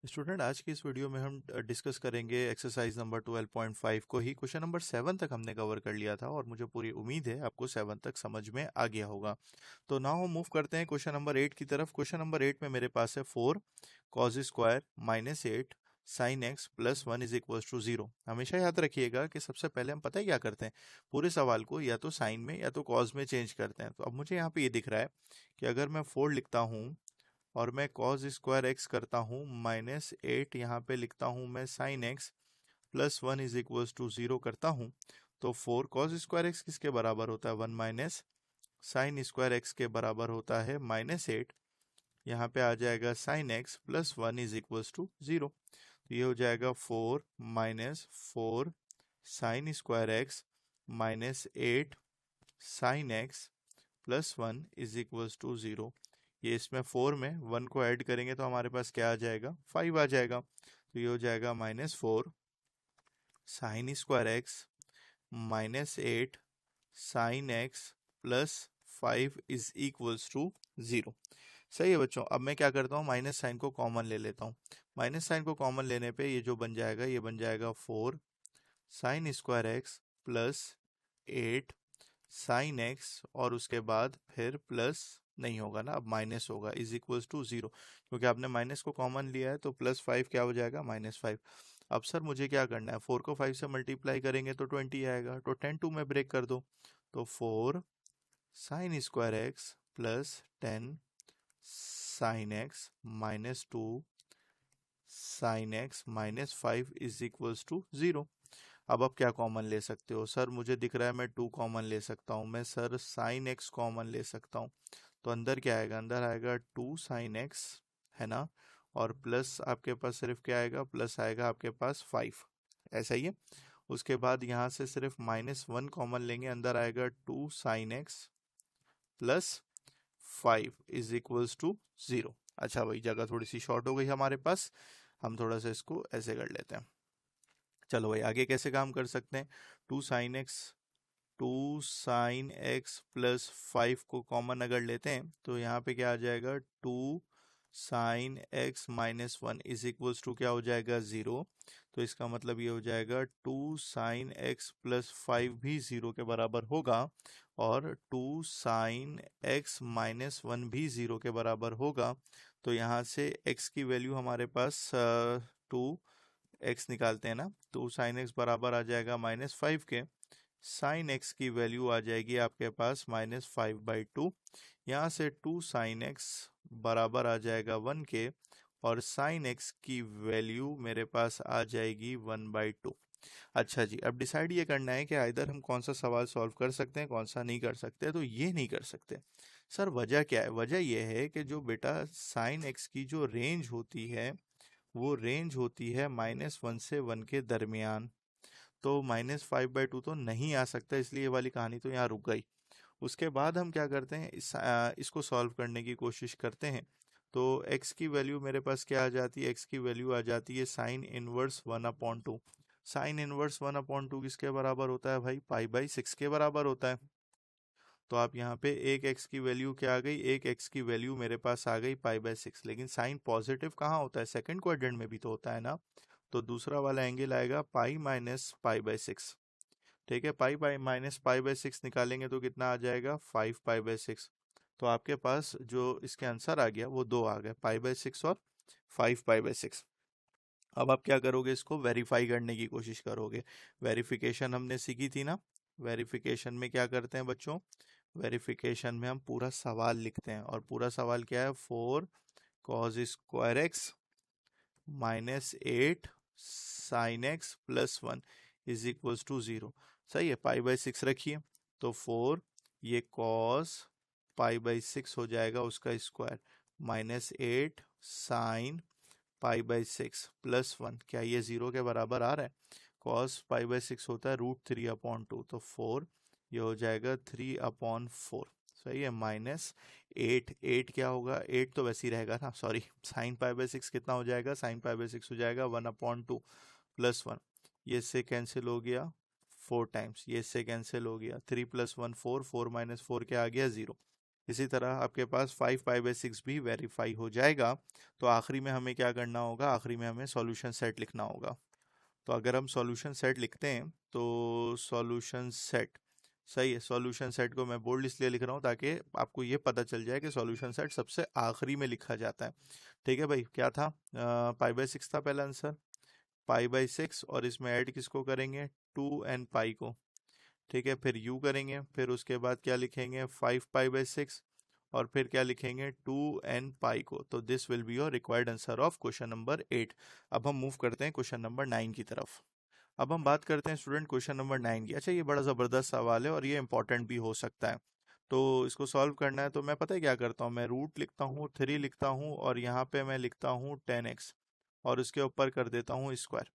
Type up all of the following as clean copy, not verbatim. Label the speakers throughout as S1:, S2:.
S1: Student, आज की इस वीडियो में हम डिस्कस करेंगे एक्सरसाइज नंबर 12.5 को ही। क्वेश्चन नंबर 7 तक हमने कवर कर लिया था और मुझे पूरी उम्मीद है आपको 7 तक समझ में आ गया होगा। तो नाउ हम मूव करते हैं क्वेश्चन नंबर 8 की तरफ। क्वेश्चन नंबर 8 में मेरे पास है 4 cos square minus 8 sine x plus 1 is equal to 0। हमेशा याद रखिएगा कि सबसे पहले हम पता है क्या करते हैं, पूरे सवाल को या तो साइन में या तो कॉज में चेंज करते हैं। तो अब मुझे यहाँ पे ये दिख रहा है कि अगर मैं 4 लिखता हूँ और मैं कॉस स्क्वायर एक्स करता हूँ माइनस 8 यहाँ पे लिखता हूँ मैं sine x plus 1 is equal to 0 करता हूँ, तो 4 कॉस स्क्वायर एक्स किसके बराबर होता है, 1 माइनस साइन स्क्वायर एक्स के बराबर होता है माइनस 8। यहाँ पे आ जाएगा sine x plus 1 is equal to 0। तो ये हो जाएगा 4 minus 4 sine square x minus 8 sine x plus 1 is equal to 0। ये इसमें 4 में 1 को ऐड करेंगे तो हमारे पास क्या आ जाएगा, 5 आ जाएगा। तो ये हो जाएगा minus 4 sine square x minus 8 sine x plus 5 is equals to 0। सही है बच्चों। अब मैं क्या करता हूँ, माइनस साइन को कॉमन ले लेता हूँ। माइनस साइन को कॉमन लेने पे ये जो बन जाएगा, ये बन जाएगा 4 sine square x plus 8 sine x और उसके बाद फिर प्लस नहीं होगा ना, अब माइनस होगा, इज इक्वल्स टू 0। क्योंकि आपने माइनस को कॉमन लिया है तो प्लस 5 क्या हो जाएगा, माइनस 5। अब सर मुझे क्या करना है, 4 को 5 से मल्टीप्लाई करेंगे तो 20 आएगा, तो 10 2 में ब्रेक कर दो। तो 4 sine square x plus 10 sine x minus 2 sine x minus 5 is equals to 0। अब आप क्या कॉमन ले सकते हो, सर मुझे दिख रहा है मैं 2 कॉमन ले सकता हूँ, मैं सर साइन एक्स कॉमन ले सकता हूँ। तो अंदर क्या आएगा, अंदर आएगा 2 साइन एक्स, है ना, और प्लस आपके पास सिर्फ क्या आएगा, प्लस आएगा आपके पास 5। ऐसा ही है। उसके बाद यहाँ से सिर्फ माइनस 1 कॉमन लेंगे, अंदर आएगा 2 sine x plus 5 is equals to 0। अच्छा भाई, जगह थोड़ी सी शॉर्ट हो गई हमारे पास, हम थोड़ा सा इसको ऐसे कर लेते हैं। चलो भाई, आगे कैसे काम कर सकते हैं, 2 साइन एक्स प्लस 5 को कॉमन अगर लेते हैं तो यहाँ पे क्या आ जाएगा, 2 sine x minus 1 is equals to क्या हो जाएगा, 0। तो इसका मतलब ये हो जाएगा 2 साइन एक्स प्लस 5 भी 0 के बराबर होगा और 2 साइन एक्स माइनस 1 भी 0 के बराबर होगा। तो यहाँ से x की वैल्यू हमारे पास 2x निकालते हैं ना, तो साइन एक्स बराबर आ जाएगा -5 के, साइन एक्स की वैल्यू आ जाएगी आपके पास -5/2। यहाँ से 2 साइन एक्स बराबर आ जाएगा 1 के और साइन एक्स की वैल्यू मेरे पास आ जाएगी 1/2। अच्छा जी, अब डिसाइड ये करना है कि इधर हम कौन सा सवाल सॉल्व कर सकते हैं, कौन सा नहीं कर सकते। तो ये नहीं कर सकते सर, वजह क्या है, वजह ये है कि जो बेटा साइन एक्स की जो रेंज होती है वो रेंज होती है -1 से 1 के दरमियान। तो -5/2 तो नहीं आ सकता, इसलिए ये वाली कहानी तो यहाँ रुक गई। उसके बाद हम क्या करते हैं, इसको सॉल्व करने की कोशिश करते हैं। तो x की वैल्यू मेरे पास क्या आ जाती है, x की वैल्यू आ जाती है साइन इनवर्स 1/2। साइन इनवर्स 1/2 किसके बराबर होता है भाई, पाई/6 के बराबर होता है। तो आप यहाँ पे एक x की वैल्यू क्या आ गई, एक x की वैल्यू मेरे पास आ गई पाई/6। लेकिन साइन पॉजिटिव कहाँ होता है, सेकंड क्वाड्रेंट में भी तो होता है ना। तो दूसरा वाला एंगल आएगा पाई माइनस पाई/6। ठीक है, पाई बाई माइनस पाई/6 निकालेंगे तो कितना आ जाएगा, 5 पाई/6। तो आपके पास जो इसके आंसर आ गया वो दो आ गए, पाई/6 और 5 पाई/6। अब आप क्या करोगे, इसको वेरीफाई करने की कोशिश करोगे। वेरिफिकेशन हमने सीखी थी ना, वेरिफिकेशन में क्या करते हैं बच्चों, वेरिफिकेशन में हम पूरा सवाल लिखते हैं और पूरा सवाल क्या है, 4 cos square x minus 8 sine x plus 1 is equals to 0। सही है, पाई/6 रखिए, तो 4 ये कॉस पाई/6 हो जाएगा उसका स्क्वायर -8 साइन पाई/6 प्लस 1, क्या ये 0 के बराबर आ रहा है, कॉस पाई/6 होता है √3/2, तो 4 ये हो जाएगा 3/4। सही है, -8 क्या होगा, 8 तो वैसे ही रहेगा ना, सॉरी, साइन पाई/6 कितना हो जाएगा, साइन पाई/6 हो जाएगा 1/2 प्लस 1, ये इससे कैंसिल हो गया 4 टाइम्स, ये इससे कैंसिल हो गया, 3 + 1 4, 4 - 4 क्या आ गया, 0। इसी तरह आपके पास 5 पाई/6 भी वेरीफाई हो जाएगा। तो आखिरी में हमें क्या करना होगा, आखिरी में हमें सॉल्यूशन सेट लिखना होगा। तो अगर हम सॉल्यूशन सेट लिखते हैं तो सॉल्यूशन सेट, सही है, सॉल्यूशन सेट को मैं बोल्ड इसलिए लिख रहा हूँ ताकि आपको ये पता चल जाए कि सॉल्यूशन सेट सबसे आखिरी में लिखा जाता है। ठीक है भाई, क्या था, पाई/6 था पहला आंसर, पाई/6, और इसमें ऐड किसको करेंगे, 2 पाई को। ठीक है, फिर यू करेंगे, फिर उसके बाद क्या लिखेंगे, 5 पाई/6, और फिर क्या लिखेंगे, 2 पाई को। तो this will be your required answer of question number 8। अब हम मूव करते हैं क्वेश्चन नंबर 9 की तरफ। अब हम बात करते हैं स्टूडेंट क्वेश्चन नंबर 9 की। अच्छा, ये बड़ा ज़बरदस्त सवाल है और ये इंपॉर्टेंट भी हो सकता है। तो इसको सॉल्व करना है तो मैं पता है क्या करता हूँ, मैं रूट लिखता हूँ, 3 लिखता हूँ, और यहाँ पे मैं लिखता हूँ 10x, और उसके ऊपर कर देता हूँ स्क्वायर।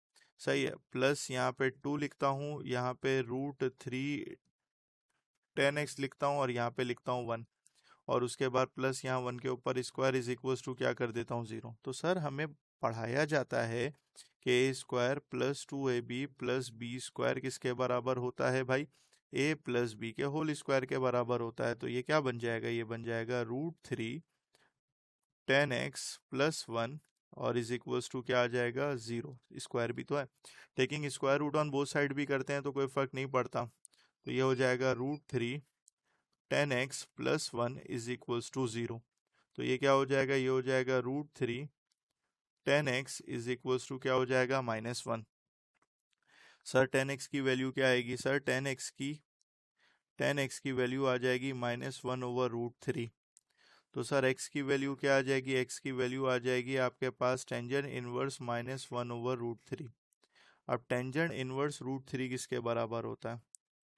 S1: सही है, प्लस यहाँ पे 2 लिखता हूँ, यहाँ पे √3 10x लिखता हूँ, और यहाँ पे लिखता हूँ 1, और उसके बाद प्लस यहाँ 1 के ऊपर स्क्वायर इज इक्वल्स टू क्या कर देता हूँ 0। तो सर हमें पढ़ाया जाता है कि a² + 2ab + b² किसके बराबर होता है भाई, a + b के होल स्क्वायर के बराबर होता है। तो ये क्या बन जाएगा, ये बन जाएगा √3 10x + 1, और इज इक्वल्स टू क्या आ जाएगा 0, स्क्वायर भी तो है। Taking square root on both side भी करते हैं तो कोई फर्क नहीं पड़ता। तो ये हो जाएगा √3 10x + 1 इज इक्वल्स टू 0। तो ये क्या हो जाएगा, ये हो जाएगा √3 10x इज इक्वल्स टू क्या हो जाएगा, -1। सर 10x की वैल्यू क्या आएगी, सर 10x की वैल्यू आ जाएगी -1/√3। तो सर x की वैल्यू क्या आ जाएगी, x की वैल्यू आ जाएगी आपके पास टेंजेंट इनवर्स -1/√3। अब टेंजेंट इनवर्स √3 किसके बराबर होता है,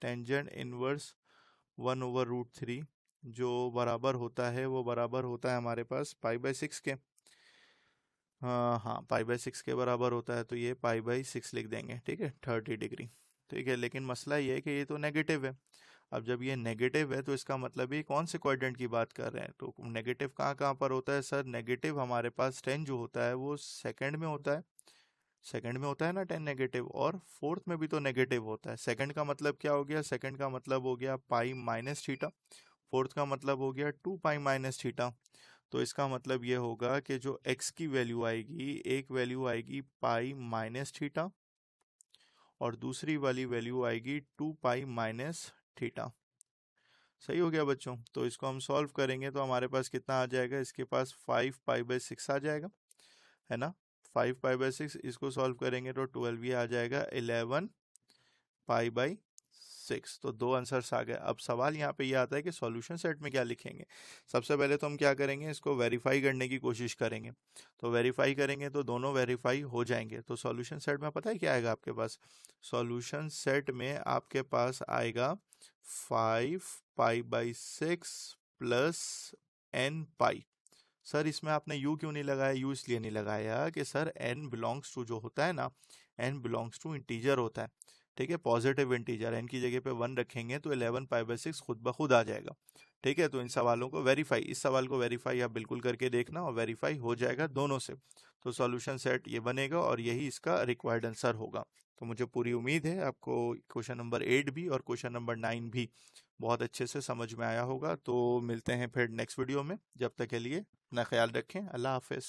S1: टेंजेंट इनवर्स 1/√3 जो बराबर होता है वो बराबर होता है हमारे पास पाई/6 के। हाँ हाँ, पाई/6 के बराबर होता है, तो ये पाई/6 लिख देंगे। ठीक है, 30 डिग्री। ठीक है, लेकिन मसला ये है कि ये तो नेगेटिव है। अब जब ये नेगेटिव है तो इसका मतलब ये कौन से क्वाड्रेंट की बात कर रहे हैं, तो नेगेटिव कहाँ कहाँ पर होता है सर, नेगेटिव हमारे पास 10 जो होता है वो सेकंड में होता है, सेकंड में होता है ना 10 नेगेटिव, और फोर्थ में भी तो नेगेटिव होता है। सेकंड का मतलब क्या हो गया, सेकंड का मतलब हो गया पाई-θ, फोर्थ का मतलब हो गया 2 पाई-θ। तो इसका मतलब ये होगा कि जो x की वैल्यू आएगी, एक वैल्यू आएगी पाई-θ, और दूसरी वाली वैल्यू आएगी 2 पाई-θ। सही हो गया बच्चों। तो इसको हम सॉल्व करेंगे तो हमारे पास कितना आ जाएगा, इसके पास 5 पाई/6 आ जाएगा, है ना। 5 पाई/6 इसको सॉल्व करेंगे तो 12 ये आ जाएगा 11 पाई/6। तो दो आंसर्स आ गए। अब सवाल यहाँ पे ये आता है कि सॉल्यूशन सेट में क्या लिखेंगे। सबसे पहले तो हम क्या करेंगे, इसको वेरीफाई करने की कोशिश करेंगे। तो वेरीफाई करेंगे तो दोनों वेरीफाई हो जाएंगे। तो सॉल्यूशन सेट में पता है क्या आएगा आपके पास, सॉल्यूशन सेट में आपके पास आएगा 5 पाई/6 + n पाई। सर इसमें आपने यू क्यों नहीं लगाया, यू इसलिए नहीं लगाया कि सर n बिलोंग्स टू जो होता है ना, n बिलोंग्स टू इंटीजर होता है। ठीक है, पॉजिटिव इंटीजर, n की जगह पे 1 रखेंगे तो 11 पाई/6 खुद ब खुद आ जाएगा। ठीक है, तो इन सवालों को वेरीफाई, इस सवाल को वेरीफाई आप बिल्कुल करके देखना, और वेरीफाई हो जाएगा दोनों से। तो सॉल्यूशन सेट ये बनेगा और यही इसका रिक्वायर्ड आंसर होगा। तो मुझे पूरी उम्मीद है आपको क्वेश्चन नंबर 8 भी और क्वेश्चन नंबर 9 भी बहुत अच्छे से समझ में आया होगा। तो मिलते हैं फिर नेक्स्ट वीडियो में, जब तक के लिए अपना ख्याल रखें, अल्लाह हाफिज़।